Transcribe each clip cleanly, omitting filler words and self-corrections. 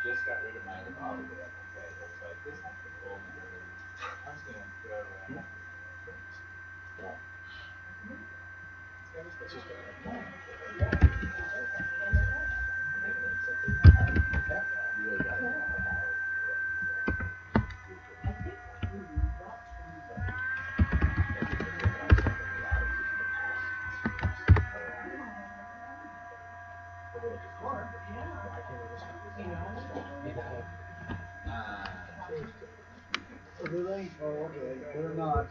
Just got rid of my other okay. It's like this is the full majority. I'm just gonna go it's just So do they? Oh, okay. They're not.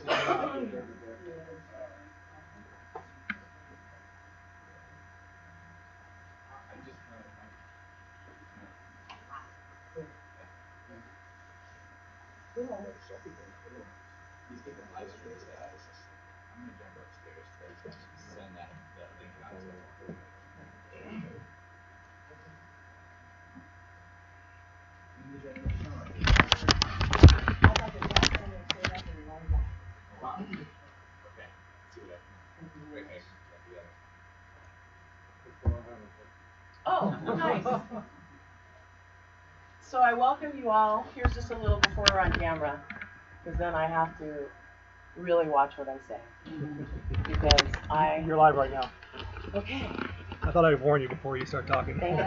He's getting live stream status. I'm gonna jump upstairs to send that link out to him. Wow. Okay. See what I can. Wait, hey. Oh, nice. So I welcome you all. Here's just a little before we're on camera, because then I have to really watch what I say. Because You're live right now. Okay. I thought I'd warn you before you start talking. Thank you.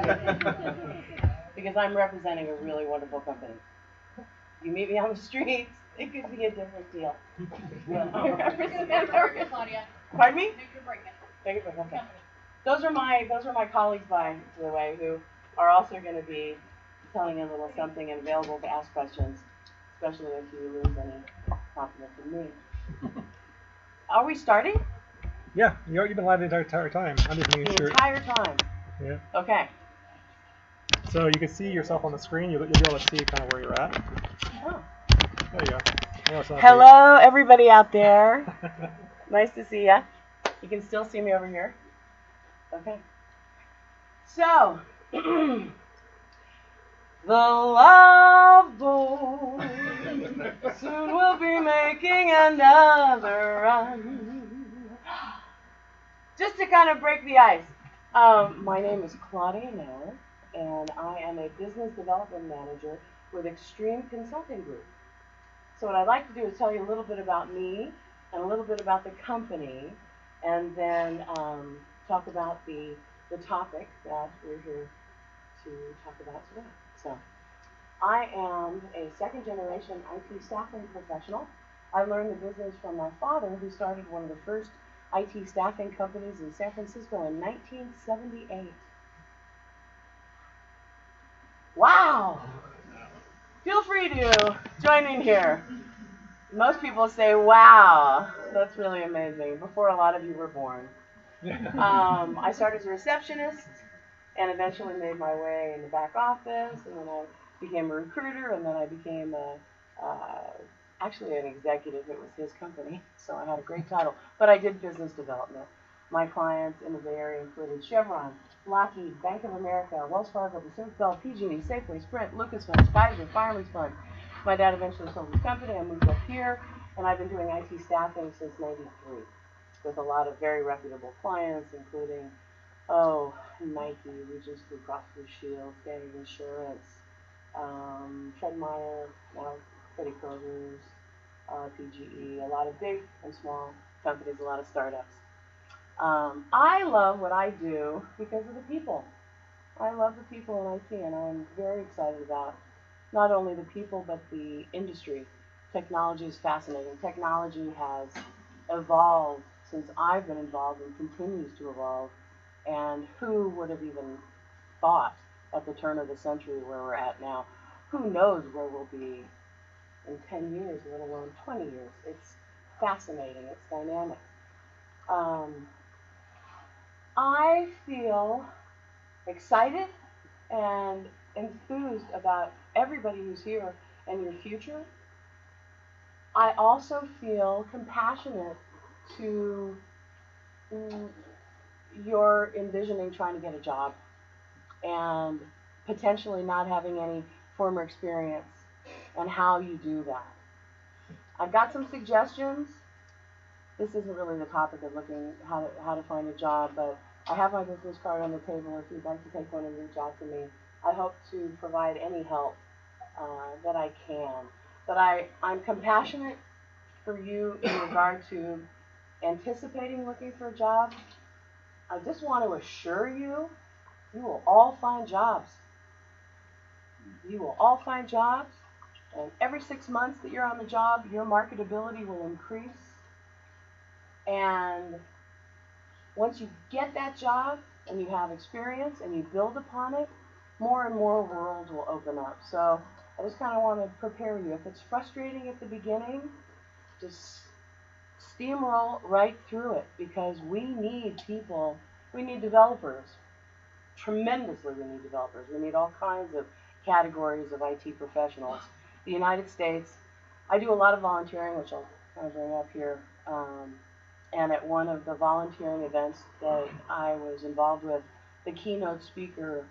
Because I'm representing a really wonderful company. You meet me on the streets, it could be a different deal. I represent Claudia. Pardon me? Make your break it. Thank you. Okay. Those are my colleagues, by the way, who are also going to be telling you a little something and available to ask questions, especially if you lose any confidence in me. Are we starting? Yeah, you've been live the entire time. I'm just making sure. The entire time. Yeah. Okay. So you can see yourself on the screen. You'll be able to see kind of where you're at. Oh. There you go. Hello, everybody out there. Nice to see ya. You can still see me over here. Okay. So, the Love Boat soon will be making another run. Just to kind of break the ice, my name is Claudia Knauer, and I am a business development manager with Extreme Consulting Group. So what I'd like to do is tell you a little bit about me and a little bit about the company, and then talk about the topic that we're here to talk about today. So, I am a second-generation IT staffing professional. I learned the business from my father, who started one of the first IT staffing companies in San Francisco in 1978. Wow! Feel free to join in here. Most people say, wow, that's really amazing, before a lot of you were born. I started as a receptionist and eventually made my way in the back office, and then I became a recruiter, and then I became actually an executive. It was his company, so I had a great title. But I did business development. My clients in the Bay Area included Chevron, Lockheed, Bank of America, Wells Fargo, Pacific Bell, PG&E, Safeway, Sprint, Lucasfilm, Pfizer, Fireman's Fund. My dad eventually sold his company. I moved up here, and I've been doing IT staffing since '93 with a lot of very reputable clients, including, Nike, Regents Blue Cross Blue Shield, Standard Insurance, Fred Meyer, now Freddie Kroger's, PGE, a lot of big and small companies, a lot of startups. I love what I do because of the people. I love the people in IT, and I'm very excited about not only the people, but the industry. Technology is fascinating. Technology has evolved since I've been involved and continues to evolve. And who would have even thought at the turn of the century where we're at now? Who knows where we'll be in 10 years, let alone 20 years. It's fascinating. It's dynamic. I feel excited and enthused about everybody who's here and your future, I also feel compassionate to you're envisioning trying to get a job and potentially not having any former experience and how you do that. I've got some suggestions. This isn't really the topic of looking how to find a job, but I have my business card on the table if you'd like to take one and reach out to me. I hope to provide any help that I can. But I'm compassionate for you in regard to anticipating looking for a job. I just want to assure you, you will all find jobs. You will all find jobs, and every 6 months that you're on the job, your marketability will increase. And once you get that job and you have experience and you build upon it, more and more worlds will open up. So I just kind of want to prepare you. If it's frustrating at the beginning, just steamroll right through it, because we need people, we need developers. Tremendously, we need developers. We need all kinds of categories of IT professionals. The United States, I do a lot of volunteering, which I'll kind of bring up here. And at one of the volunteering events that I was involved with, the keynote speaker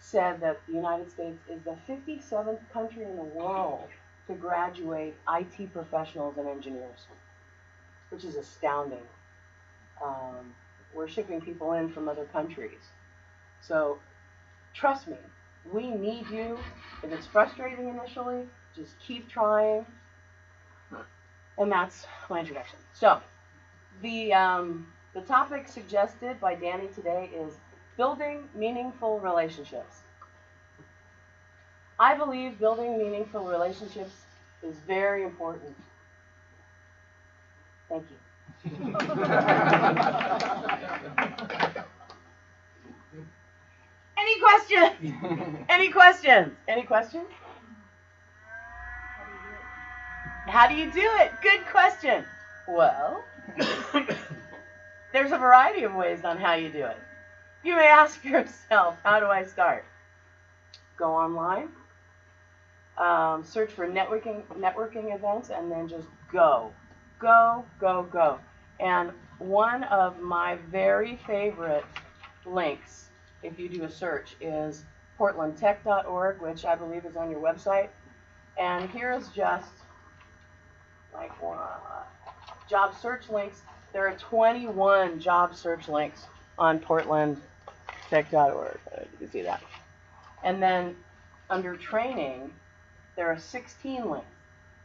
said that the United States is the 57th country in the world to graduate IT professionals and engineers, which is astounding. We're shipping people in from other countries. So trust me, we need you. If it's frustrating initially, just keep trying. And that's my introduction. So the topic suggested by Danny today is building meaningful relationships. I believe building meaningful relationships is very important. Thank you. Any questions? Any questions? Any questions? How do you do it? Good question. Well, there's a variety of ways on how you do it. You may ask yourself, how do I start? Go online, search for networking events, and then just go. Go, go, go. And one of my very favorite links, if you do a search, is portlandtech.org, which I believe is on your website. And here's just like job search links. There are 21 job search links on portlandtech.org. You can see that. And then under training, there are 16 links.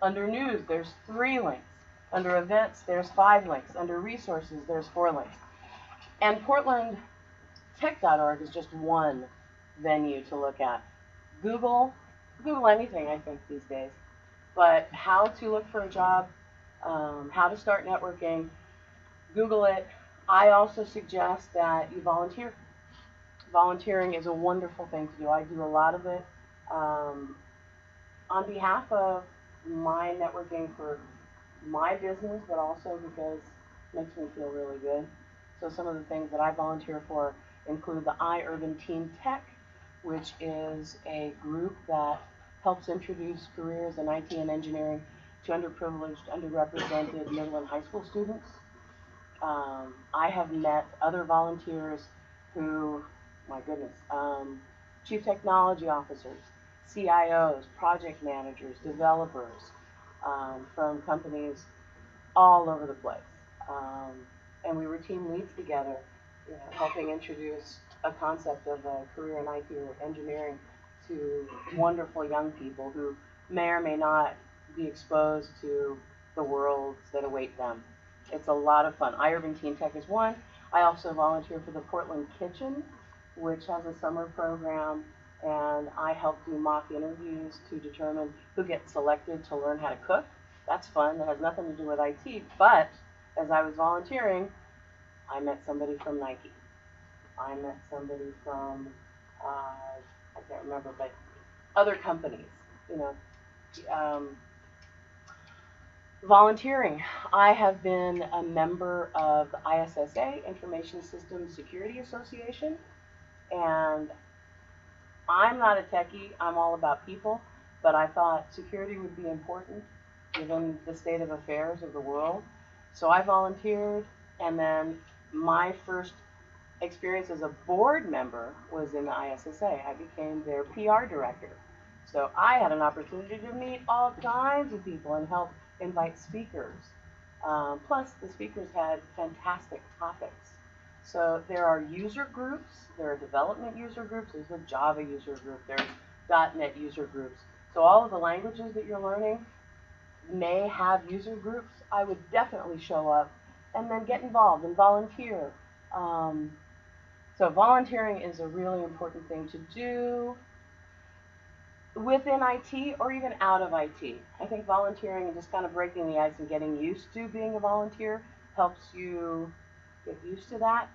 Under news, there's 3 links. Under events, there's 5 links. Under resources, there's 4 links. And portlandtech.org is just one venue to look at. Google anything, I think, these days. But how to look for a job, how to start networking, Google it. I also suggest that you volunteer. Volunteering is a wonderful thing to do. I do a lot of it on behalf of my networking for my business, but also because it makes me feel really good. So some of the things that I volunteer for include the iUrban Team Tech, which is a group that helps introduce careers in IT and engineering to underprivileged, underrepresented middle and high school students. I have met other volunteers who, my goodness, chief technology officers, CIOs, project managers, developers from companies all over the place. And we were team leads together, helping introduce a concept of a career in IT or engineering to wonderful young people who may or may not be exposed to the worlds that await them. It's a lot of fun. iUrban Teen Tech is one. I also volunteer for the Portland Kitchen, which has a summer program, and I help do mock interviews to determine who gets selected to learn how to cook. That's fun. That has nothing to do with IT, but as I was volunteering, I met somebody from Nike. I met somebody from, I can't remember, but other companies, volunteering. I have been a member of the ISSA, Information Systems Security Association, and I'm not a techie, I'm all about people, but I thought security would be important, given the state of affairs of the world. So I volunteered, and then my first experience as a board member was in the ISSA. I became their PR director. So I had an opportunity to meet all kinds of people and help invite speakers. Plus, the speakers had fantastic topics. So there are user groups, there are development user groups, there's a Java user group, there's .NET user groups. So all of the languages that you're learning may have user groups. I would definitely show up and then get involved and volunteer. So volunteering is a really important thing to do within IT or even out of IT. I think volunteering and just kind of breaking the ice and getting used to being a volunteer helps you get used to that.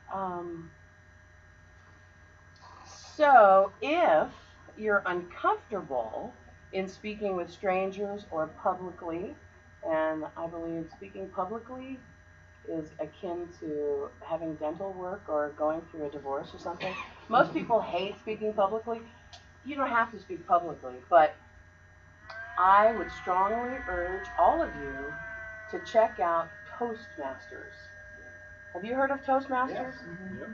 So if you're uncomfortable in speaking with strangers or publicly, and I believe speaking publicly is akin to having dental work or going through a divorce or something. Most people hate speaking publicly. You don't have to speak publicly, but I would strongly urge all of you to check out Toastmasters. Have you heard of Toastmasters? Yes. Yep.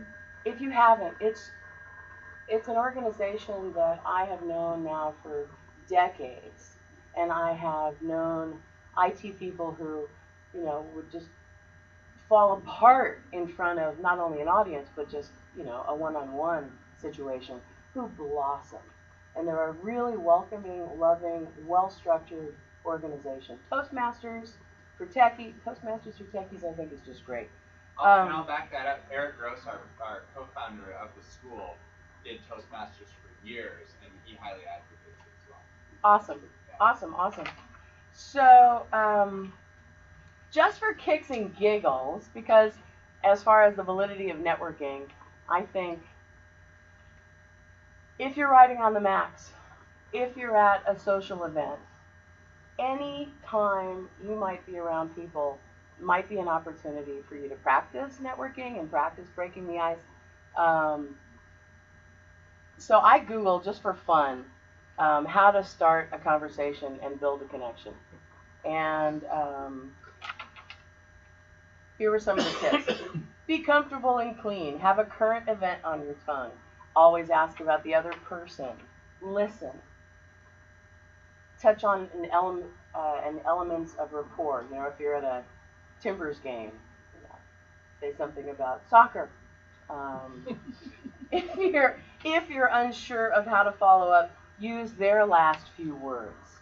If you haven't, it's an organization that I have known now for decades, and I have known IT people who, would just fall apart in front of not only an audience, but just, a one-on-one situation, who blossom. And they're a really welcoming, loving, well-structured organization. Toastmasters for techies, I think is just great. And I'll back that up. Eric Gross, our co-founder of the school, did Toastmasters for years, and he highly advocates it as well. Awesome. So, just for kicks and giggles, because as far as the validity of networking, I think if you're riding on the Max, if you're at a social event, any time you might be around people might be an opportunity for you to practice networking and practice breaking the ice. So I Googled just for fun how to start a conversation and build a connection. And here were some of the tips. Be comfortable and clean. Have a current event on your tongue. Always ask about the other person. Listen. Touch on an elements of rapport. If you're at a Timbers game, say something about soccer. If you're unsure of how to follow up, use their last few words.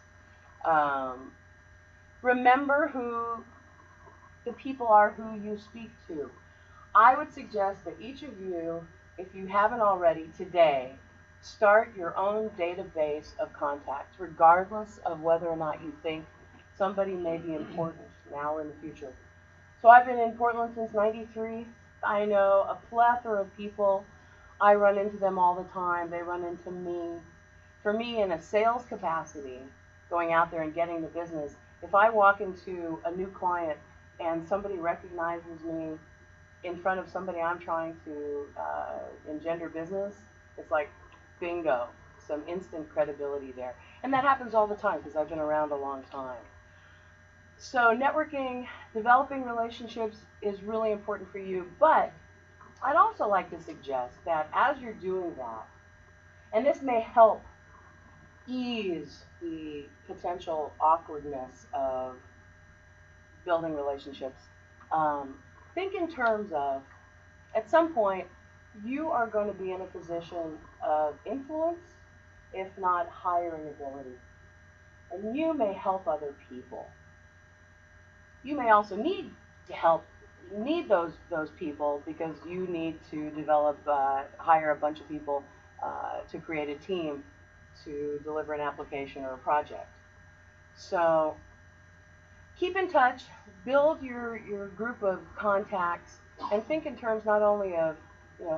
Remember who the people are who you speak to. I would suggest that each of you, if you haven't already today, start your own database of contacts, regardless of whether or not you think somebody may be important now or in the future. So I've been in Portland since '93. I know a plethora of people. I run into them all the time. They run into me. For me, in a sales capacity, going out there and getting the business, if I walk into a new client and somebody recognizes me in front of somebody I'm trying to engender business, it's like bingo, some instant credibility there. And that happens all the time because I've been around a long time. So networking, developing relationships is really important for you, but I'd also like to suggest that as you're doing that, and this may help ease the potential awkwardness of building relationships, think in terms of, at some point, you are going to be in a position of influence, if not hiring ability. And you may help other people. You may also need to help, those people because you need to hire a bunch of people to create a team to deliver an application or a project. So keep in touch, build your group of contacts, and think in terms not only of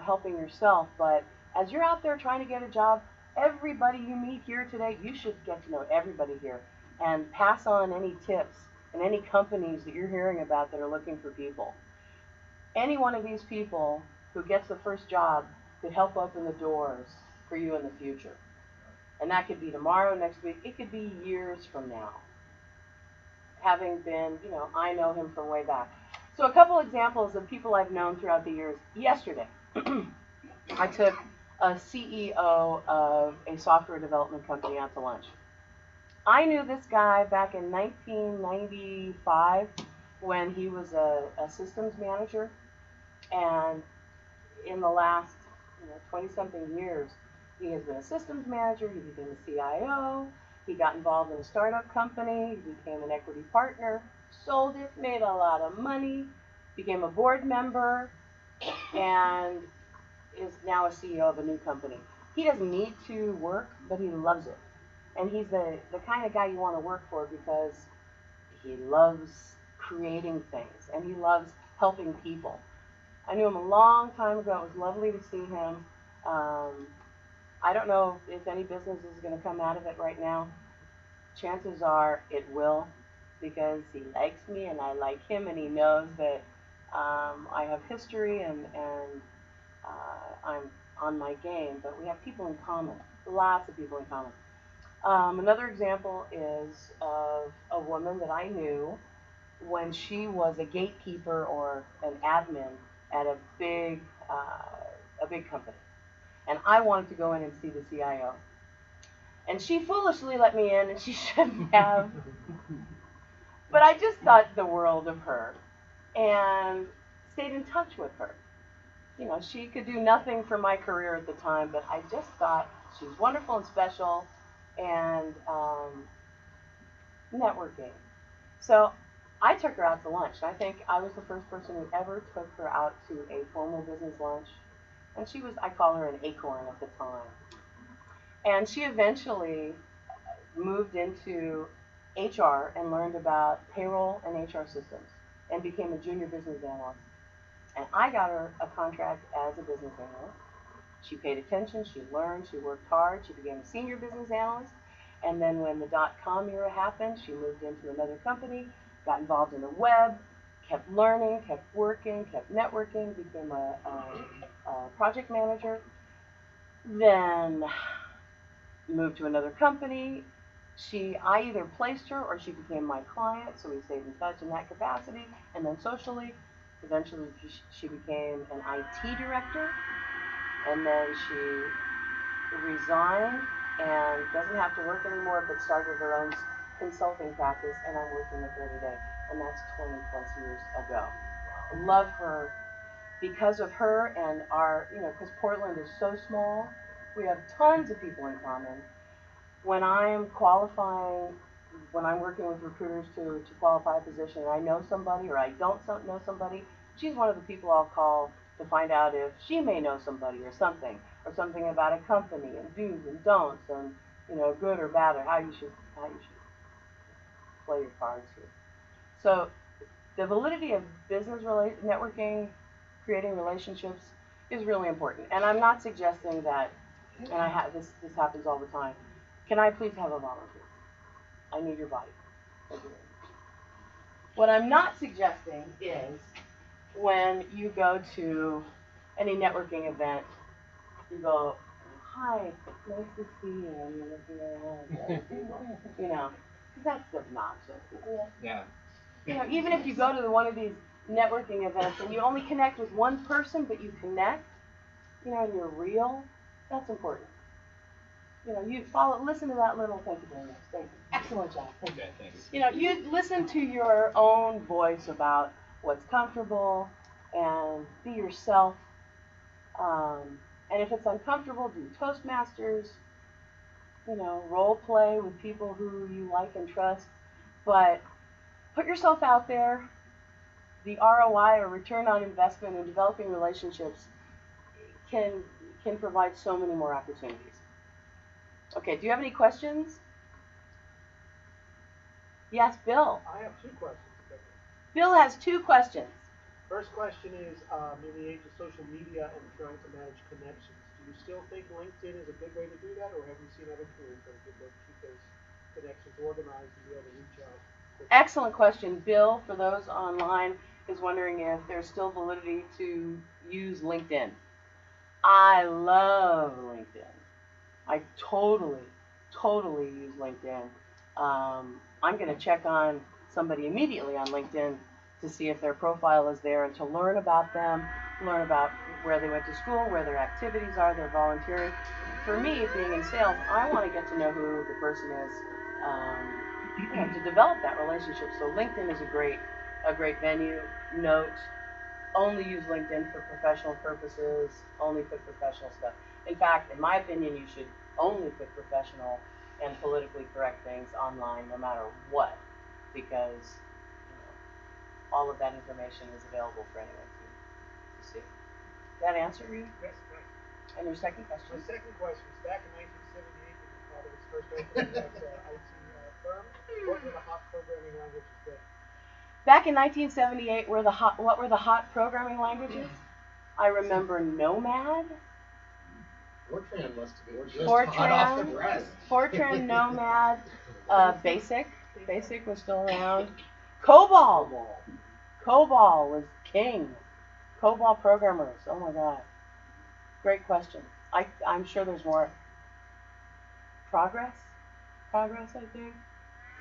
helping yourself, but as you're out there trying to get a job, everybody you meet here today, you should get to know everybody here and pass on any tips and any companies that you're hearing about that are looking for people. Any one of these people who gets the first job could help open the doors for you in the future. And that could be tomorrow, next week, it could be years from now. having been, I know him from way back. So a couple examples of people I've known throughout the years. Yesterday, I took a CEO of a software development company out to lunch. I knew this guy back in 1995 when he was a systems manager, and in the last 20-something years, he has been a systems manager, he became a CIO, he got involved in a startup company, he became an equity partner, sold it, made a lot of money, became a board member, and is now a CEO of a new company. He doesn't need to work, but he loves it. And he's the kind of guy you want to work for because he loves creating things and he loves helping people. I knew him a long time ago. It was lovely to see him. I don't know if any business is going to come out of it right now. Chances are it will, because he likes me and I like him, and he knows that I have history and I'm on my game. But we have people in common, lots of people in common. Another example is of a woman that I knew when she was a gatekeeper or an admin at a big company. And I wanted to go in and see the CIO. And she foolishly let me in, and she shouldn't have. But I just thought the world of her and stayed in touch with her. She could do nothing for my career at the time, but I just thought she's wonderful and special, and networking. So I took her out to lunch. I think I was the first person who ever took her out to a formal business lunch. And she was, I call her an acorn at the time. And she eventually moved into HR and learned about payroll and HR systems and became a junior business analyst. And I got her a contract as a business analyst. She paid attention, she learned, she worked hard, she became a senior business analyst. And then when the .com era happened, she moved into another company, got involved in the web, kept learning, kept working, kept networking, became a project manager, then moved to another company. I either placed her or she became my client, so we stayed in touch in that capacity. And then socially, eventually she became an IT director, and then she resigned and doesn't have to work anymore, but started her own consulting practice, and I'm working with her today, and that's 20 plus years ago. Love her because of her and our, because Portland is so small, we have tons of people in common. When I'm qualifying, when I'm working with recruiters to qualify a position, and I know somebody or I don't know somebody, she's one of the people I'll call to find out if she may know somebody or something about a company and do's and don'ts and good or bad, or how you should play your cards here. So the validity of business networking, creating relationships, is really important. And I'm not suggesting that, and this happens all the time. Can I please have a volunteer? I need your body. What I'm not suggesting is when you go to any networking event, you go, hi, nice to see you, and you're looking around, because that's obnoxious, isn't it? Yeah. Even if you go to one of these networking events and you only connect with one person, but you connect, and you're real, that's important. You listen to that little, thank you very much, thank you, excellent job, thank you. Okay, thanks. You listen to your own voice about what's comfortable and be yourself. And if it's uncomfortable, do Toastmasters, role play with people who you like and trust. But put yourself out there. The ROI, or return on investment, in developing relationships can provide so many more opportunities. Okay, do you have any questions? Yes, Bill. I have 2 questions. Bill has 2 questions. First question is, in the age of social media and trying to manage connections, do you still think LinkedIn is a good way to do that, or have you seen other tools that are good way to keep those connections organized and be able to reach out? Excellent question. Bill, for those online, is wondering if there's still validity to use LinkedIn. I love LinkedIn. I totally use LinkedIn. I'm going to check on somebody immediately on LinkedIn to see if their profile is there and to learn about them, learn about where they went to school, where their activities are, their volunteering. For me, being in sales, I want to get to know who the person is, to develop that relationship. So LinkedIn is a great venue. Note, only use LinkedIn for professional purposes, only put professional stuff. In fact, in my opinion, you should only put professional and politically correct things online no matter what, because all of that information is available for anyone to see. Did that answer you? Yes, thanks. And your second question? My second question is, back in 1978, when your father was first opening that IT firm, what were the hot programming languages then? Back in 1978, what were the hot programming languages? I remember Nomad. Fortran must have been just Fortran, hot off the press. Fortran, Nomad, Basic. Basic was still around. COBOL. COBOL was king. COBOL programmers. Oh my God. Great question. I'm sure there's more. Progress, I think.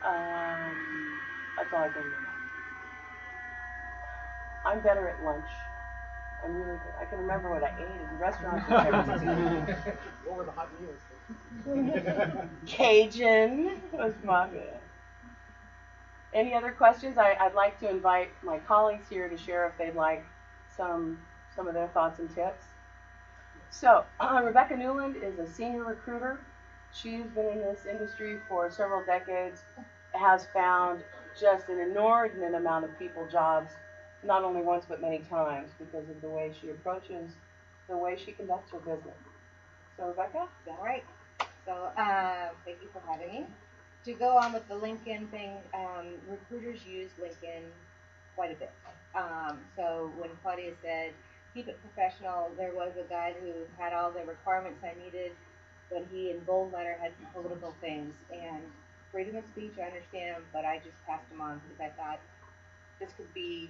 That's all I can remember. I'm better at lunch. I'm really good. I can remember what I ate in restaurants in San Francisco. What were the hot meals? Cajun was my good. Any other questions? I'd like to invite my colleagues here to share if they'd like some of their thoughts and tips. So, Rebecca Newland is a senior recruiter. She's been in this industry for several decades, has found just an inordinate amount of people jobs, not only once but many times, because of the way she approaches, the way she conducts her business. So, Rebecca? All right. So, thank you for having me. To go on with the LinkedIn thing, recruiters use LinkedIn quite a bit. So when Claudia said, keep it professional, there was a guy who had all the requirements I needed, but he in bold letter had some political things. And freedom of speech, I understand, but I just passed him on because I thought this could be,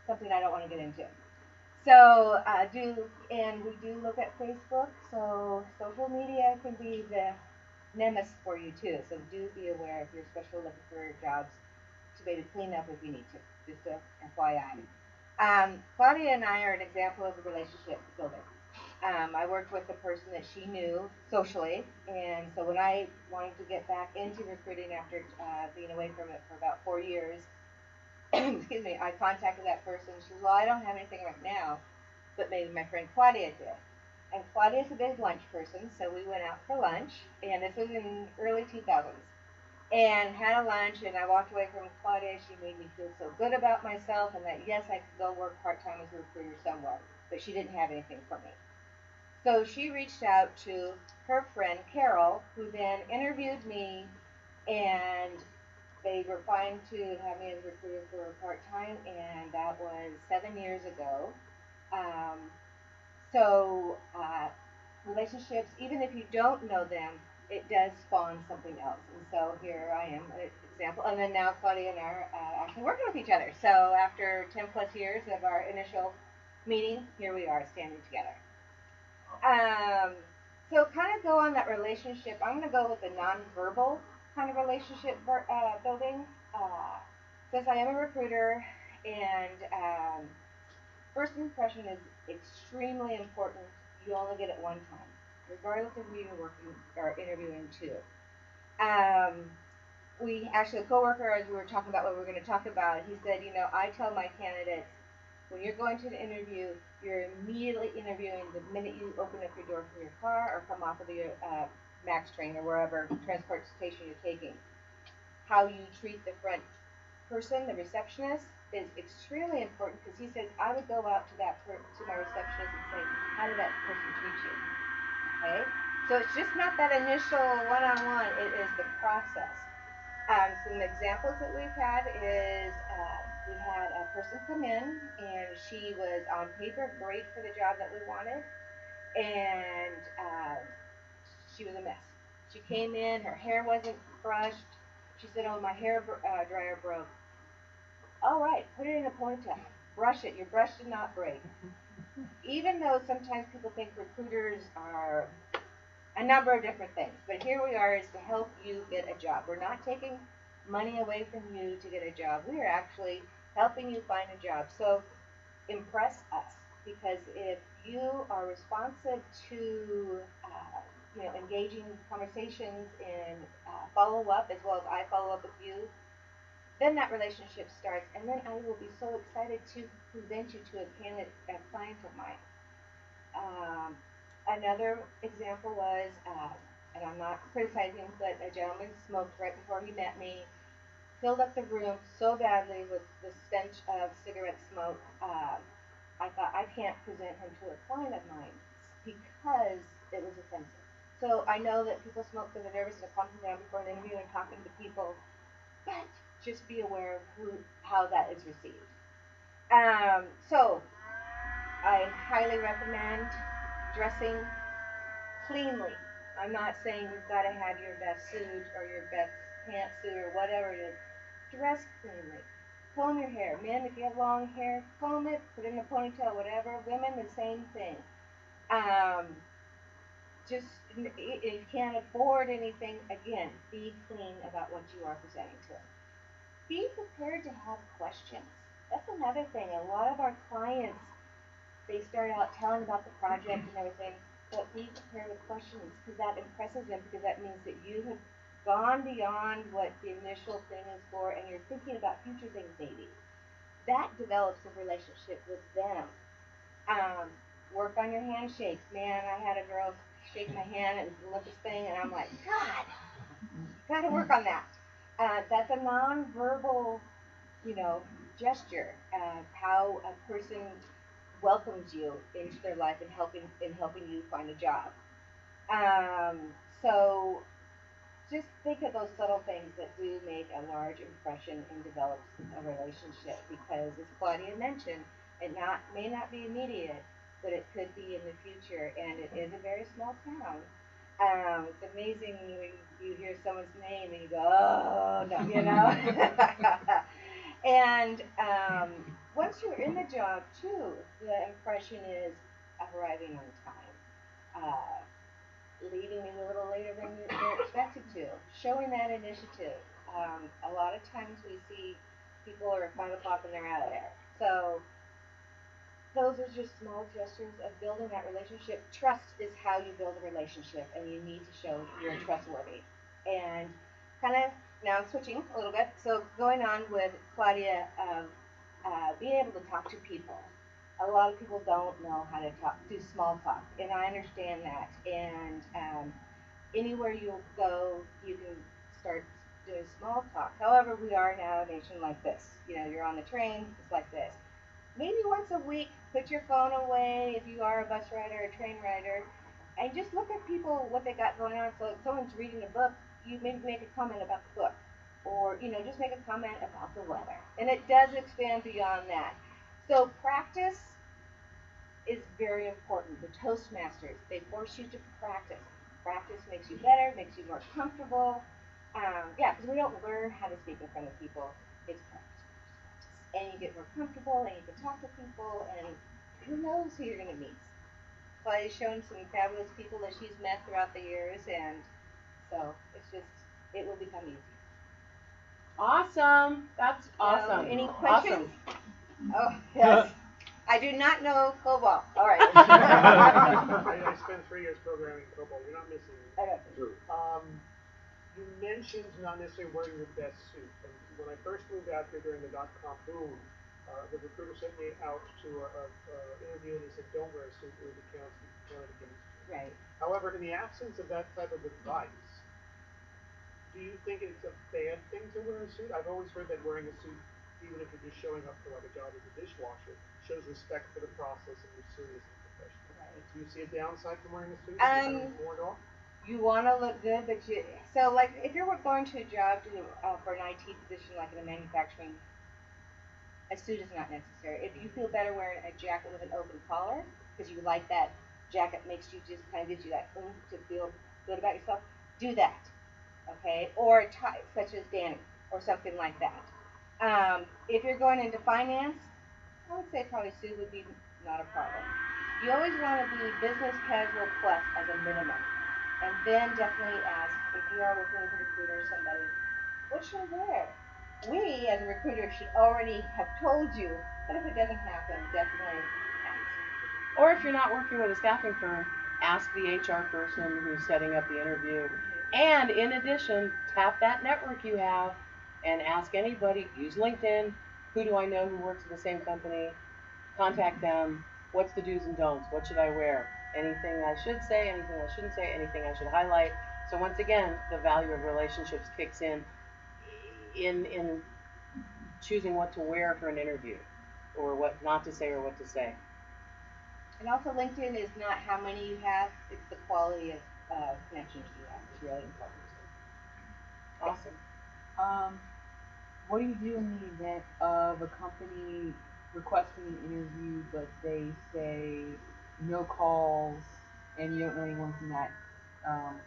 something I don't want to get into. So we do look at Facebook. So social media can be the nemesis for you too. So do be aware if you're especially looking for jobs to maybe clean up if you need to. Just a FYI. Claudia and I are an example of a relationship building. I worked with a person that she knew socially, and so when I wanted to get back into recruiting after being away from it for about 4 years, excuse me, I contacted that person. She said, well, I don't have anything right now, but maybe my friend Claudia did. And Claudia's a big lunch person, so we went out for lunch, and this was in early 2000s, and had a lunch, and I walked away from Claudia. She made me feel so good about myself, and that, yes, I could go work part-time as a recruiter somewhere, but she didn't have anything for me. So she reached out to her friend, Carol, who then interviewed me, and they were fine to have me as a recruiter for part-time, and that was 7 years ago. Relationships, even if you don't know them, it does spawn something else. And so here I am, an example. And then now Claudia and I are actually working with each other. So after 10 plus years of our initial meeting, here we are standing together. So kind of go on that relationship. I'm going to go with the nonverbal kind of relationship building. Since I am a recruiter, and first impression is extremely important. You only get it one time, regardless of who you're working or interviewing to. We actually, a coworker, as we were talking about what we were going to talk about, he said, I tell my candidates, when you're going to an interview, you're immediately interviewing the minute you open up your door from your car or come off of the MAX train or wherever transportation you're taking. How you treat the front person, the receptionist, is extremely important, because he says I would go out to my receptionist and say, how did that person treat you? Okay, so it's just not that initial one-on-one; it is the process. Some examples that we've had is we had a person come in, and she was on paper great for the job that we wanted, and she was a mess. She came in, her hair wasn't brushed. She said, oh, my hair dryer broke. All right, put it in a ponytail. Brush it. Your brush did not break. Even though sometimes people think recruiters are a number of different things, but here we are is to help you get a job. We're not taking money away from you to get a job. We are actually helping you find a job. So impress us, because if you are responsive to engaging conversations and follow up, as well as I follow up with you, then that relationship starts, and then I will be so excited to present you to a client of mine. Another example was, and I'm not criticizing, but a gentleman smoked right before he met me, filled up the room so badly with the stench of cigarette smoke. I thought, I can't present him to a client of mine because it was offensive. So I know that people smoke because they're nervous, and they're calming down before an interview and talking to people, but just be aware of how that is received. So I highly recommend dressing cleanly. I'm not saying you've got to have your best suit or your best pantsuit or whatever it is. Dress cleanly. Comb your hair. Men, if you have long hair, comb it, put it in a ponytail, whatever. Women, the same thing. Just if you can't afford anything, again, be clean about what you are presenting to them. Be prepared to have questions. That's another thing. A lot of our clients, they start out telling about the project and everything, but be prepared with questions, because that impresses them, because that means that you have gone beyond what the initial thing is for, and you're thinking about future things maybe. That develops a relationship with them. Work on your handshakes. Man, I had a girl shake my hand, it was the limpest thing, and I'm like, God, gotta work on that. That's a nonverbal, gesture of how a person welcomes you into their life and helping you find a job. So just think of those subtle things that do make a large impression and develop a relationship, because, as Claudia mentioned, it may not be immediate, but it could be in the future, and it is a very small town. It's amazing when you hear someone's name and you go, oh, no, And once you're in the job, too, the impression is arriving on time, leaving a little later than you're expected to, showing that initiative. A lot of times we see people are at 5 o'clock and they're out of there. So those are just small gestures of building that relationship. Trust is how you build a relationship, and you need to show you're trustworthy. And kind of now switching a little bit, so going on with Claudia, being able to talk to people. A lot of people don't know how to do small talk, and I understand that. And anywhere you go, you can start doing small talk. However, we are now a nation like this. You're on the train, it's like this. Maybe once a week, put your phone away if you are a bus rider or a train rider, and just look at people, what they got going on. So if someone's reading a book, you maybe make a comment about the book, or just make a comment about the weather. And it does expand beyond that. So practice is very important. The Toastmasters, they force you to practice. Practice makes you better, makes you more comfortable. Because we don't learn how to speak in front of people. It's practice. And you get more comfortable, and you can talk to people, and who knows who you're going to meet. Claudia's shown some fabulous people that she's met throughout the years, and so it will become easy. Awesome. That's awesome. Any questions? Awesome. Oh, yes. I do not know COBOL. All right. I spent 3 years programming COBOL. You're not missing it. You mentioned not necessarily wearing your best suit. And when I first moved out here during the .com boom, the recruiter sent me out to an interview, and he said, don't wear a suit, or it counted against you. Right. However, in the absence of that type of advice, do you think it's a bad thing to wear a suit? I've always heard that wearing a suit, even if you're just showing up for like a job as a dishwasher, shows respect for the process and you're serious and professional. Right. Do you see a downside from wearing a suit? More at all? You want to look good, but so like if you're going to a job for an IT position, like in a manufacturing, a suit is not necessary. If you feel better wearing a jacket with an open collar, because you like that jacket, makes you just kind of gives you that oomph to feel good about yourself, do that. Okay, or a tie, such as Danny, or something like that. If you're going into finance, I would say probably suit would be not a problem. You always want to be business casual plus as a minimum, and then definitely ask if you are working with a recruiter or somebody, What should I wear? We, as a recruiter, should already have told you, but if it doesn't happen, definitely ask. Or if you're not working with a staffing firm, ask the HR person who's setting up the interview. And in addition, tap that network you have and ask anybody, use LinkedIn, who do I know who works at the same company, contact them, what's the do's and don'ts, what should I wear, anything I should say, anything I shouldn't say, anything I should highlight. So once again, the value of relationships kicks in choosing what to wear for an interview, or what not to say or what to say. And also LinkedIn is not how many you have, it's the quality of connections you have. It's really important. Awesome. What do you do in the event of a company requesting an interview, but they say no calls, and you don't know anyone from that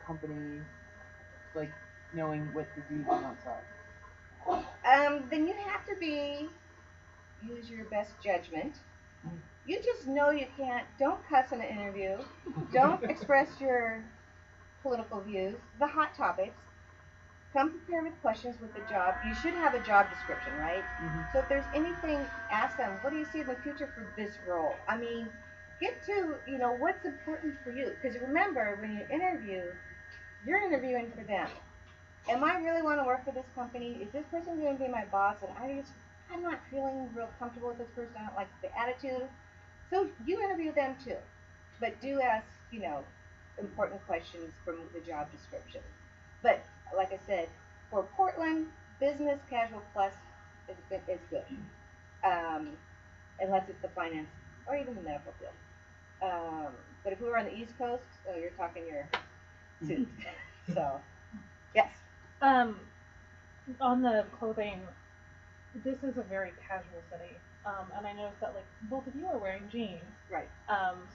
company, like knowing what the do's and don'ts are? Then you have to use your best judgment. You just know you can't, don't cuss in an interview, don't express your political views, the hot topics. Come prepared with questions with the job. You should have a job description, right? Mm-hmm. So if there's anything, ask them, what do you see in the future for this role? I mean, get to, what's important for you. Because remember, when you interview, you're interviewing for them. Am I really want to work for this company? Is this person going to be my boss? And I'm not feeling real comfortable with this person. I don't like the attitude. So you interview them too. But do ask, important questions from the job description. But like I said, for Portland, business casual plus is good. Unless it's the finance or even the medical field. But if we were on the East Coast, you're talking your suit. So, yes. On the clothing, this is a very casual city, and I noticed that both of you are wearing jeans. Right.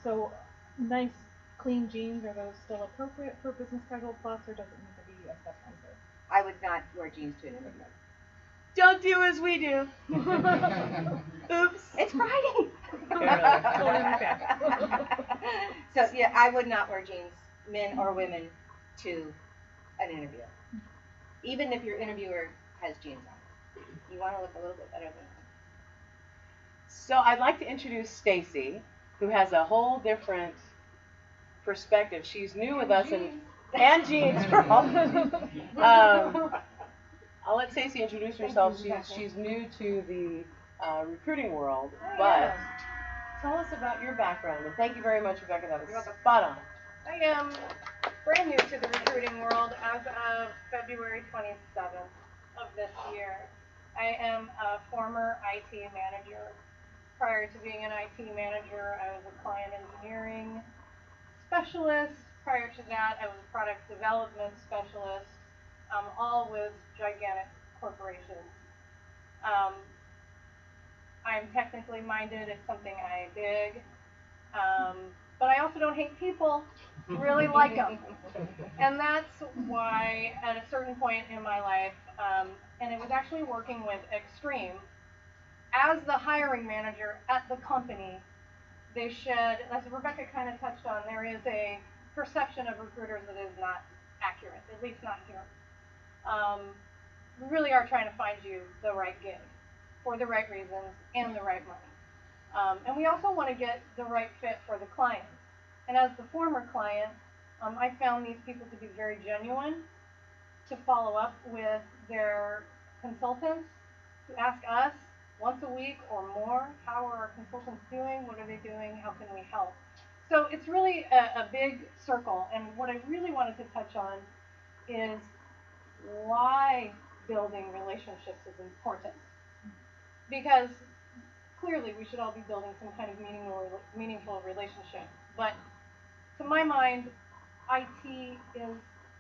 So nice, clean jeans, are those still appropriate for business casual plus, or does it need to be a step nicer? I would not wear jeans to an interview. Don't do as we do. Oops. It's Friday. So yeah, I would not wear jeans, men or women, to an interview. Even if your interviewer has jeans on. You want to look a little bit better than that. So I'd like to introduce Stacy, who has a whole different perspective. She's new with us and jeans. I'll let Stacy introduce herself. She's new to the recruiting world, but tell us about your background. And thank you very much, Rebecca. That was spot on. I am brand new to the recruiting world as of February 27th of this year. I am a former IT manager. Prior to being an IT manager, I was a client engineering specialist. Prior to that, I was a product development specialist, all with gigantic corporations. I'm technically minded. It's something I dig. But I also don't hate people, really like them. And that's why at a certain point in my life, and it was actually working with Extreme, as the hiring manager at the company, they shed, as Rebecca kind of touched on, there is a perception of recruiters that is not accurate, at least not here. We really are trying to find you the right gig for the right reasons and the right money. And we also want to get the right fit for the client. And as the former client, I found these people to be very genuine, to follow up with their consultants, to ask us once a week or more, how are our consultants doing, what are they doing, how can we help? So it's really a big circle, and what I really wanted to touch on is why building relationships is important. Because clearly we should all be building some kind of meaningful relationship, but to my mind, IT is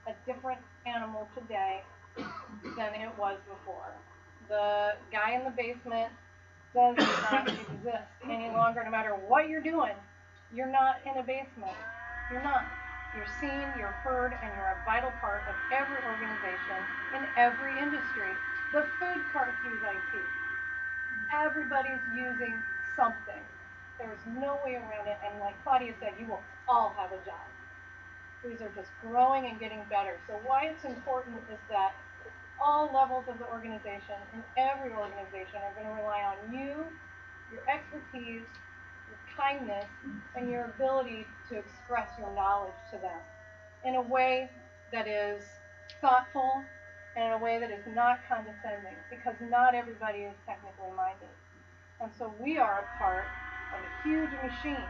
a different animal today than it was before. The guy in the basement does not exist any longer. No matter what you're doing, you're not in a basement. You're not. You're seen, you're heard, and you're a vital part of every organization in every industry. The food carts use IT. Everybody's using something. There's no way around it, and like Claudia said, you will all have a job. These are just growing and getting better. So why it's important is that all levels of the organization, in every organization, are going to rely on you, your expertise, your kindness, and your ability to express your knowledge to them in a way that is thoughtful and in a way that is not condescending, because not everybody is technically minded. And so we are a part of a huge machine,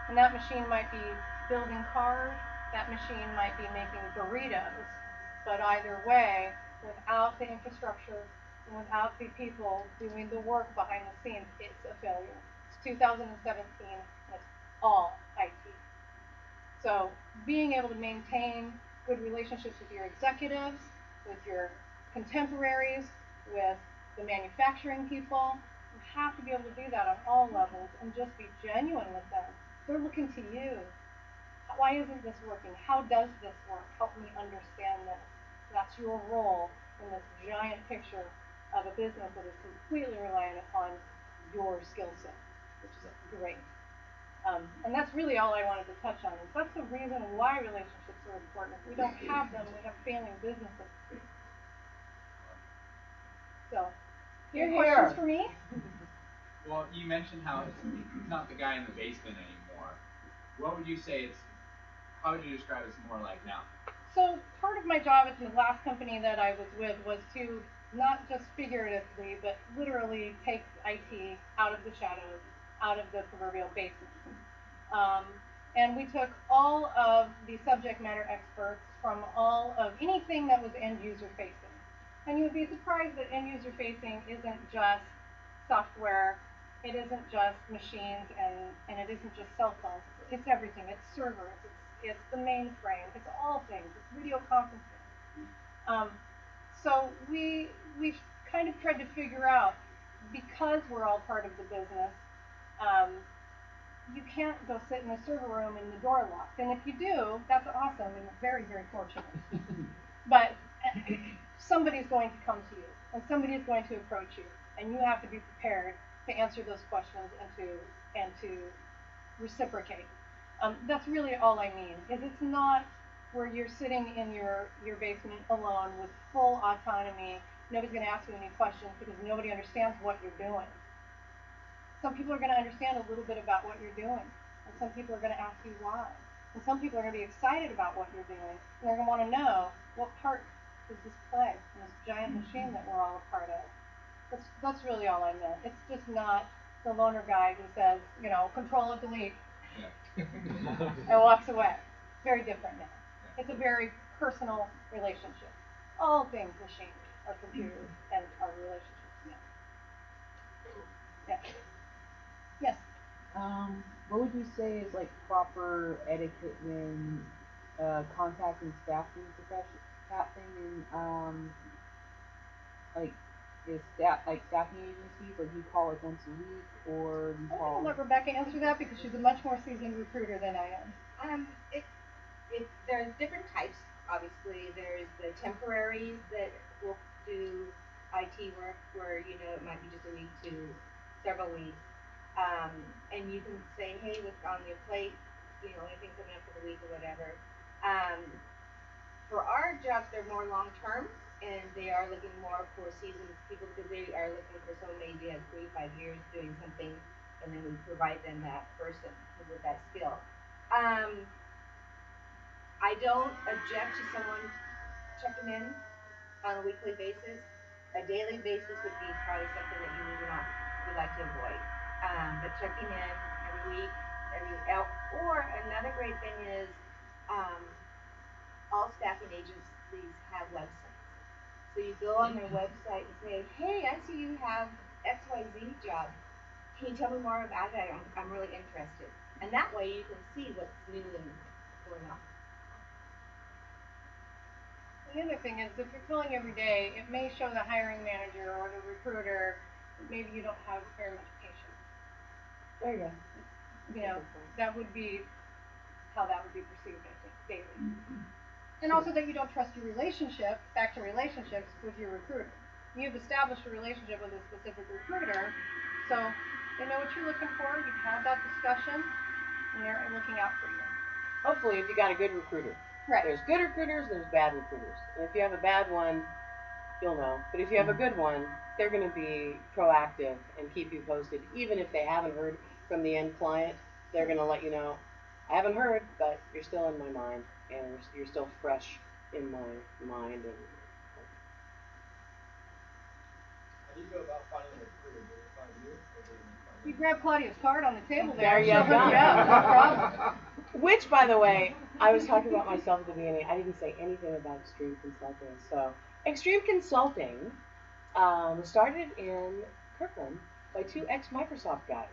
and that machine might be building cars, that machine might be making burritos, but either way, without the infrastructure and without the people doing the work behind the scenes, it's a failure. It's 2017, and it's all IT. So being able to maintain good relationships with your executives, with your contemporaries, with the manufacturing people, you have to be able to do that on all levels and just be genuine with them. They're looking to you. Why isn't this working? How does this work? Help me understand this. That's your role in this giant picture of a business that is completely reliant upon your skill set, which is great. And that's really all I wanted to touch on. That's the reason why relationships are important. If we don't have them, we have failing businesses. So, You're questions here. for me? Well, you mentioned how it's not the guy in the basement anymore. What would you say it's, how would you describe it's more like now? So part of my job at the last company that I was with was to not just figuratively, but literally take IT out of the shadows, out of the proverbial basement. And we took all of the subject matter experts from all of anything that was end user facing. And you would be surprised that end user facing isn't just software, it isn't just machines, and it isn't just cell phones. It's everything. It's servers, it's the mainframe, it's all things. It's video conferencing. So we kind of tried to figure out, because we're all part of the business, you can't go sit in a server room and the door locked. And if you do, that's awesome and very, very fortunate. But somebody's going to come to you, and somebody is going to approach you, and you have to be prepared to answer those questions and to reciprocate. That's really all I mean. Is it's not where you're sitting in your basement alone with full autonomy. Nobody's going to ask you any questions because nobody understands what you're doing. Some people are going to understand a little bit about what you're doing, and some people are going to ask you why. And some people are going to be excited about what you're doing, and they're going to want to know, what part does this play in this giant machine that we're all a part of? That's really all I meant. It's just not the loner guy who says, control and delete, and walks away. Very different now. It's a very personal relationship. All things machines are computers and are relationships now. Yeah. Yes. What would you say is like proper etiquette when contacting staffing staffing agencies? Like, do you call it once a week, or do you call? I'll let Rebecca answer that because she's a much more seasoned recruiter than I am. There's different types. Obviously, there's the temporaries that will do IT work where it might be just a week to several weeks. And you can say, hey, what's on your plate? Anything coming up for the week or whatever. For our jobs, they're more long term, and they are looking more for seasoned people because they are looking for somebody who has 3 to 5 years doing something, and then we provide them that person with that skill. I don't object to someone checking in on a weekly basis. A daily basis would be probably something that you would like to avoid. But checking in every week, or another great thing is all staffing agencies have websites. So you go on their website and say, hey, I see you have XYZ job. Can you tell me more about it? I'm really interested. And that way you can see what's new and going on. The other thing is, if you're calling every day, it may show the hiring manager or the recruiter that maybe you don't have very much patience. There you go. That would be how that would be perceived, I think, daily. And also that you don't trust your relationship, back to relationships, with your recruiter. You've established a relationship with a specific recruiter, so they know what you're looking for, you've had that discussion, and they're looking out for you. Hopefully, if you got a good recruiter. Right. There's good recruiters, there's bad recruiters. And if you have a bad one, you'll know. But if you have a good one, they're going to be proactive and keep you posted. Even if they haven't heard from the end client, they're going to let you know, I haven't heard, but you're still in my mind, and you're still fresh in my mind. And How do you go about finding a recruiter? Do they find you, or do they find You grab Claudia's card on the table there you She'll go. hook you up, no problem. Which, by the way, I was talking about myself at the beginning. I didn't say anything about Extreme Consulting. So, Extreme Consulting was started in Kirkland by two ex-Microsoft guys.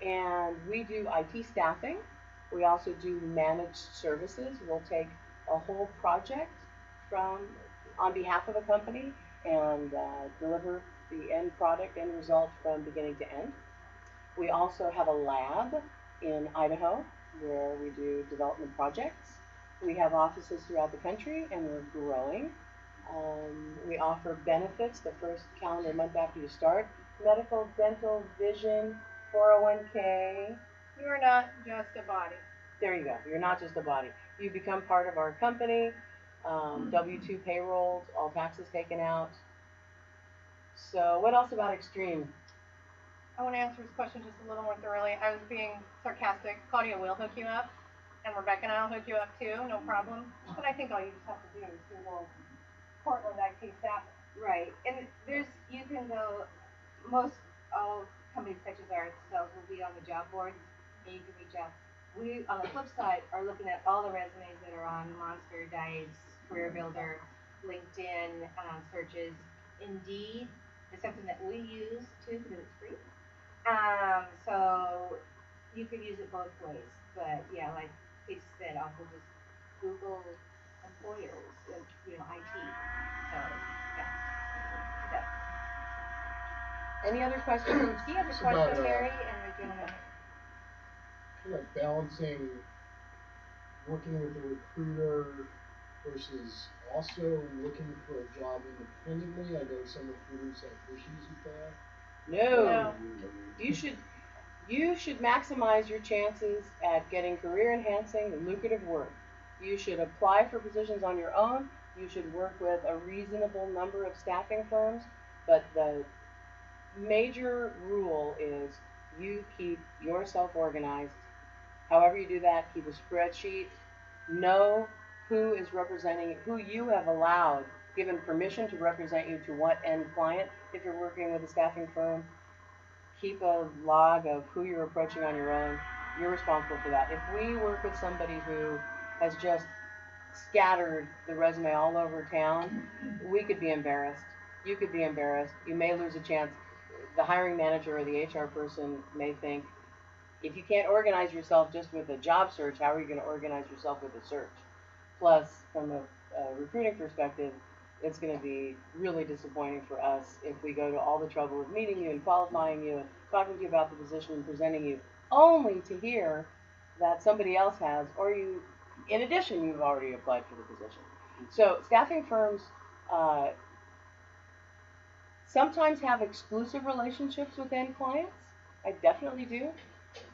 And we do IT staffing. We also do managed services. We'll take a whole project on behalf of a company and deliver the end product, end result from beginning to end. We also have a lab in Idaho where we do development projects. We have offices throughout the country, and we're growing. We offer benefits the first calendar month after you start. Medical, dental, vision, 401k. You are not just a body. There you go. You're not just a body. You become part of our company. W-2 payrolls, all taxes taken out. So what else about Extreme? I want to answer this question just a little more thoroughly. I was being sarcastic. Claudia will hook you up, and Rebecca and I will hook you up too, no problem. But I think all you just have to do is Google Portland IT staff. Right, and you can go, most all companies such as ourselves will be on the job boards, and you can reach out. We, on the flip side, are looking at all the resumes that are on Monster, Dice, Career Builder, LinkedIn searches. Indeed is something that we use too because it's free. So you could use it both ways. But yeah, like Casey said, also just Google employers, IT. So yeah. Any other questions? He has a It's question, about, Mary, and the gentleman. like balancing working with a recruiter versus also looking for a job independently? I know some recruiters have issues with that. No. You should maximize your chances at getting career enhancing and lucrative work. You should apply for positions on your own. You should work with a reasonable number of staffing firms, but the major rule is you keep yourself organized. However you do that, keep a spreadsheet. Know who is representing, who you have allowed, given permission to represent you to what end client. If you're working with a staffing firm, keep a log of who you're approaching on your own. You're responsible for that. If we work with somebody who has just scattered the resume all over town, we could be embarrassed. You could be embarrassed. You may lose a chance. The hiring manager or the HR person may think, if you can't organize yourself just with a job search, how are you going to organize yourself with a search? Plus, from a recruiting perspective, it's going to be really disappointing for us if we go to all the trouble of meeting you and qualifying you and talking to you about the position and presenting you, only to hear that somebody else has, or you, in addition, you've already applied for the position. So staffing firms sometimes have exclusive relationships with end clients. I definitely do.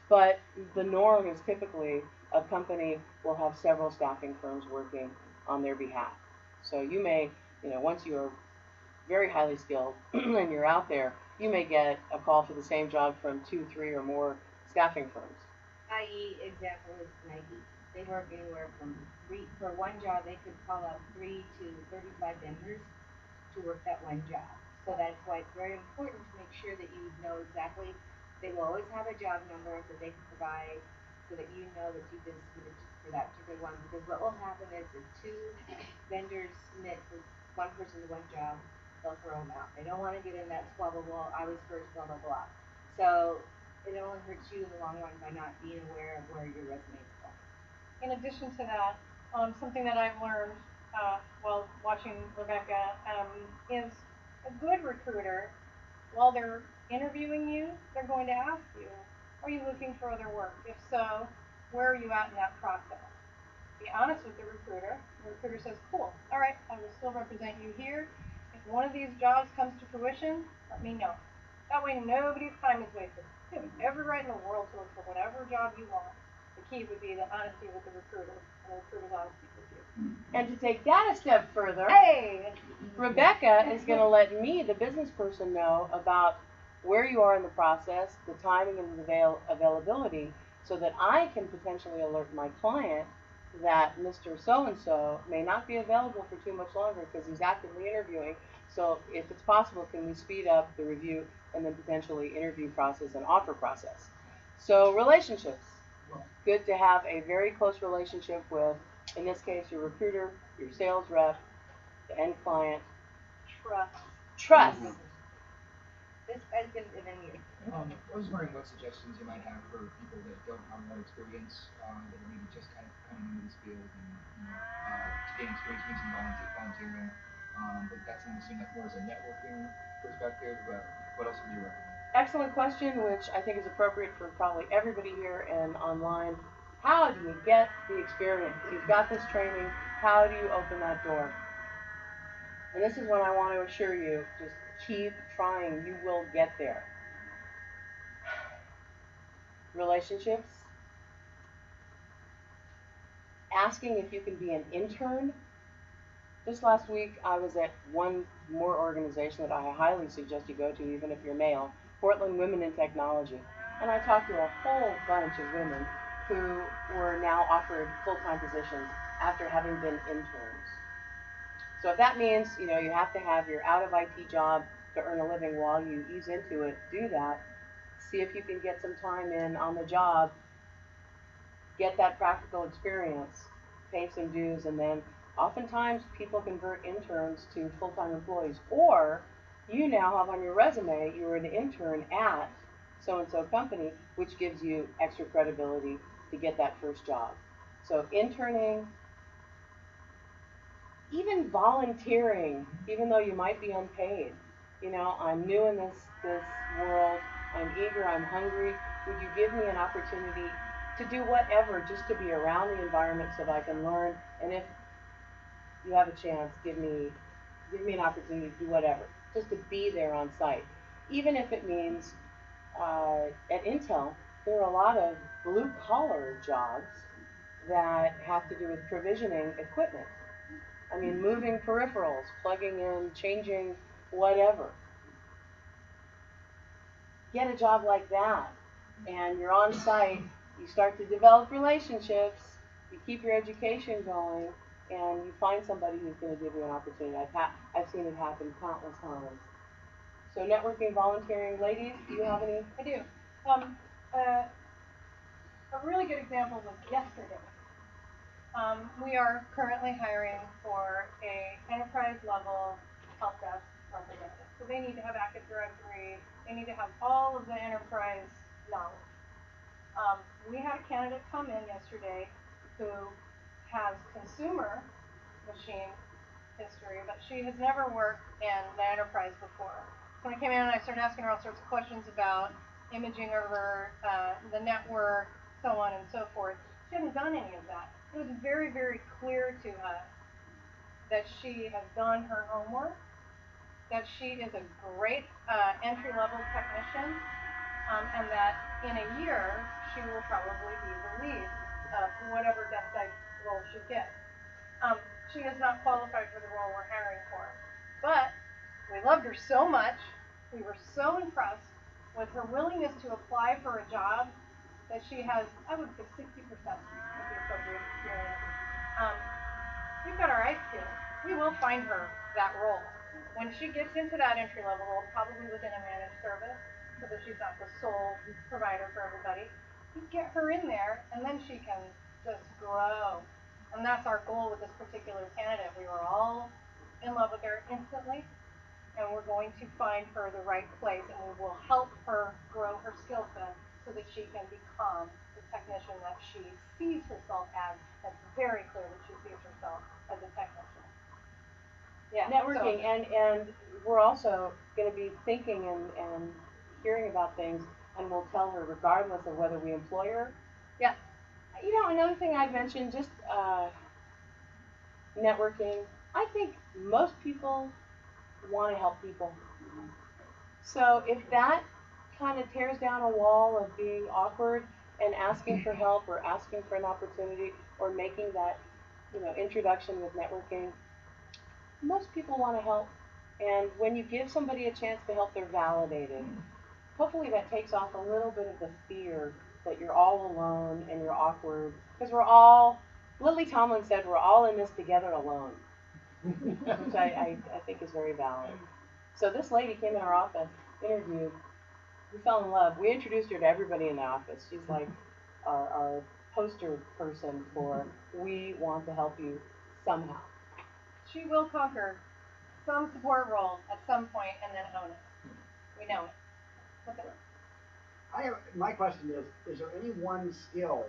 But the norm is typically a company will have several staffing firms working on their behalf. So you may, once you're very highly skilled and you're out there, you may get a call for the same job from 2, 3, or more staffing firms. I.e., example is Nike. They work anywhere from for one job, they could call out 3 to 35 vendors to work that one job. So that's why it's very important to make sure that you know exactly. They will always have a job number that they can provide so that you know that you've been submitted for that particular one. Because what will happen is if 2 vendors submit for one person to one job, they'll throw them out. They don't want to get in that squabble, well, I was first, blah, blah, blah. So it only hurts you in the long run by not being aware of where your resume is going. In addition to that, something that I've learned while watching Rebecca is a good recruiter, while they're interviewing you, they're going to ask you, are you looking for other work? If so, where are you at in that process? Be honest with the recruiter. The recruiter says, cool, all right, I will still represent you here. If one of these jobs comes to fruition, let me know. That way nobody's time is wasted. You have every right in the world to look for whatever job you want. The key would be the honesty with the recruiter. and the recruiters want to speak with you. And to take that a step further, Hey! Rebecca is going to let me, the business person, know about where you are in the process, the timing and the availability, so that I can potentially alert my client that Mr. So-and-so may not be available for too much longer because he's actively interviewing. So if it's possible, can we speed up the review and then potentially interview process and offer process? So relationships. Good to have a very close relationship with, in this case, your recruiter, your sales rep, the end client. Trust. This has been given you. I was wondering what suggestions you might have for people that don't have a lot of experience, that are maybe just kind of coming into this field and to gain experience doing some volunteering. But that seemed like more as a networking perspective. But what else would you recommend? Excellent question, which I think is appropriate for probably everybody here and online. How do you get the experience? You've got this training. How do you open that door? And this is what I want to assure you. Just keep trying. You will get there. Relationships. Asking if you can be an intern. Just last week, I was at one more organization that I highly suggest you go to, even if you're male, Portland Women in Technology. And I talked to a whole bunch of women who were now offered full-time positions after having been interns. So if that means, you have to have your out-of-IT job to earn a living while you ease into it, do that. See if you can get some time in on the job, get that practical experience, pay some dues, and then oftentimes people convert interns to full-time employees. Or you now have on your resume you were an intern at so-and-so company, which gives you extra credibility to get that first job. So interning, even volunteering, even though you might be unpaid. I'm new in this world. I'm eager. I'm hungry. Would you give me an opportunity to do whatever, just to be around the environment so that I can learn? And if you have a chance, give me an opportunity to do whatever, just to be there on site. Even if it means at Intel, there are a lot of blue-collar jobs that have to do with provisioning equipment. I mean, moving peripherals, plugging in, changing whatever. Get a job like that, and you're on site. You start to develop relationships. You keep your education going, and you find somebody who's going to give you an opportunity. I've seen it happen countless times. So networking, volunteering, ladies, do you have any? I do. A really good example was yesterday. We are currently hiring for a enterprise level help desk representative. So they need to have Active Directory. They need to have all of the enterprise knowledge. We had a candidate come in yesterday who has consumer machine history, but she has never worked in the enterprise before. When I came in and I started asking her all sorts of questions about imaging over the network, so on and so forth, she hadn't done any of that. It was very, very clear to us that she has done her homework, that she is a great entry-level technician, and that in a year she will probably be the lead of whatever desk side role she gets. She is not qualified for the role we're hiring for, but we loved her so much, we were so impressed with her willingness to apply for a job that she has, I would say, 60% of the appropriate experience. We've got our eyes peeled. We will find her that role. When she gets into that entry-level role, probably within a managed service, so that she's not the sole provider for everybody, you get her in there, and then she can just grow. And that's our goal with this particular candidate. We were all in love with her instantly, and we're going to find her the right place, and we will help her grow her skill set so that she can become the technician that she sees herself as. It's very clear that she sees herself as a technician. Yeah. Networking, and we're also going to be thinking and hearing about things, and we'll tell her regardless of whether we employ her. Yeah. Another thing I'd mention, just networking. I think most people want to help people. So if that kind of tears down a wall of being awkward, and asking for help or asking for an opportunity or making that, introduction with networking, most people want to help. And when you give somebody a chance to help, they're validated. Hopefully that takes off a little bit of the fear that you're all alone and you're awkward. Because Lily Tomlin said, we're all in this together alone. Which I think is very valid. So this lady came in our office, interviewed. We fell in love. We introduced her to everybody in the office. She's like our poster person for we want to help you somehow. She will conquer some support role at some point and then own it. We know it. My question is there any one skill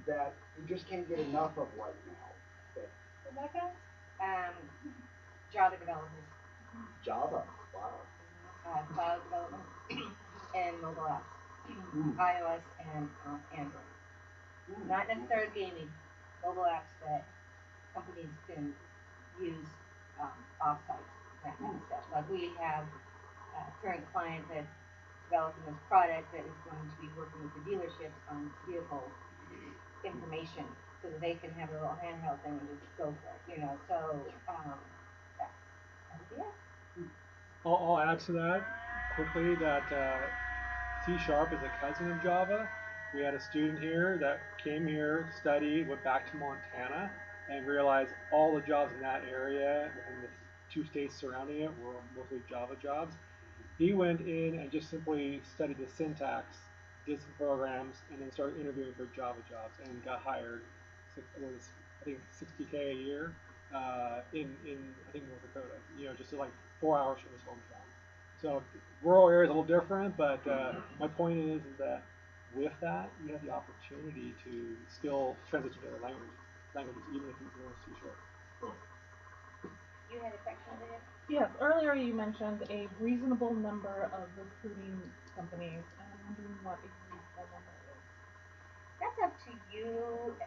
that you just can't get enough of right now? Rebecca? Java development. Java, wow. Cloud development and mobile apps, iOS and Android. Not necessarily gaming, mobile apps that companies can use off-site, that kind of stuff. Like we have a current client that's developing this product that is going to be working with the dealerships on vehicle information so that they can have a little handheld thing and just go for it, So that would be it. I'll add to that quickly that C# is a cousin of Java. We had a student here that came here, studied, went back to Montana, and realized all the jobs in that area and the 2 states surrounding it were mostly Java jobs. He went in and just simply studied the syntax, did some programs, and then started interviewing for Java jobs and got hired. I think $60K a year in I think North Dakota. Just like 4 hours from his hometown. So rural area is a little different, but my point is that with that, you have the opportunity to still transition to other languages, even if you learn C#. You had a question over there? Yes, earlier you mentioned a reasonable number of recruiting companies, and I'm wondering what a reasonable number is. That's up to you,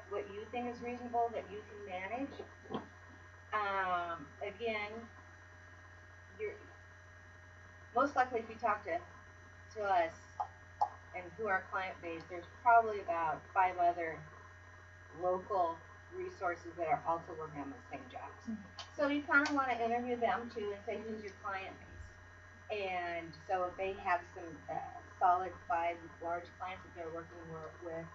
what you think is reasonable that you can manage. Again, you're most likely if you talk to us and to our client base, there's probably about 5 other local resources that are also working on the same jobs. So you kind of want to interview them too and say, who's your client base? And so if they have some solid 5 large clients that they're working with,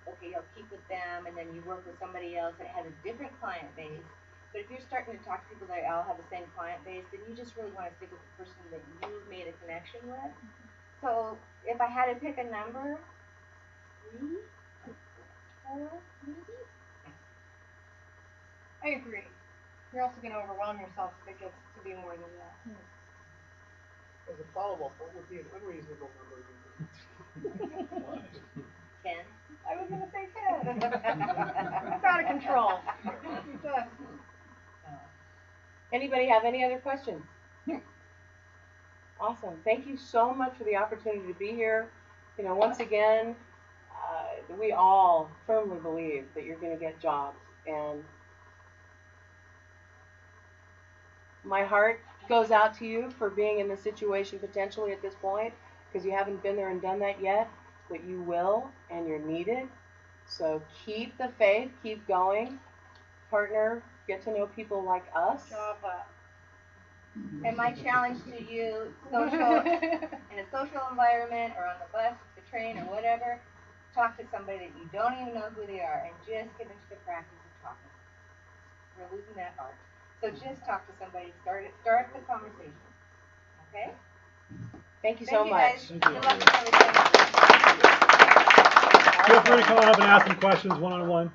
okay, you'll keep with them, and then you work with somebody else that has a different client base. But if you're starting to talk to people that all have the same client base, then you just really want to stick with the person that you've made a connection with. So if I had to pick a number, 3, 4, maybe? I agree. You're also going to overwhelm yourself if it gets to be more than that. As a follow-up, what would be an unreasonable number? 10. I was going to say 10. It's out of control. Anybody have any other questions? Awesome. Thank you so much for the opportunity to be here. Once again, we all firmly believe that you're going to get jobs. And my heart goes out to you for being in this situation potentially at this point, because you haven't been there and done that yet, but you will, and you're needed. So keep the faith, keep going, partner, get to know people like us. Java. And my challenge to you, in a social environment or on the bus, the train, or whatever, talk to somebody that you don't even know who they are, and just get into the practice of talking. We're losing that art. So just talk to somebody, start the conversation. Okay? Thank you so much. Guys. Good luck with everything. Feel free to come up and ask some questions one-on-one.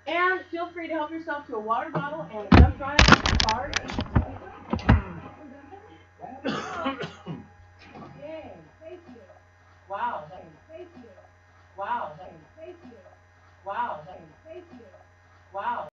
And feel free to help yourself to a water bottle and a jump drive and a car. Yay. Thank you. Wow. Thank you. Wow. Thank you. Wow. Thank you. Wow.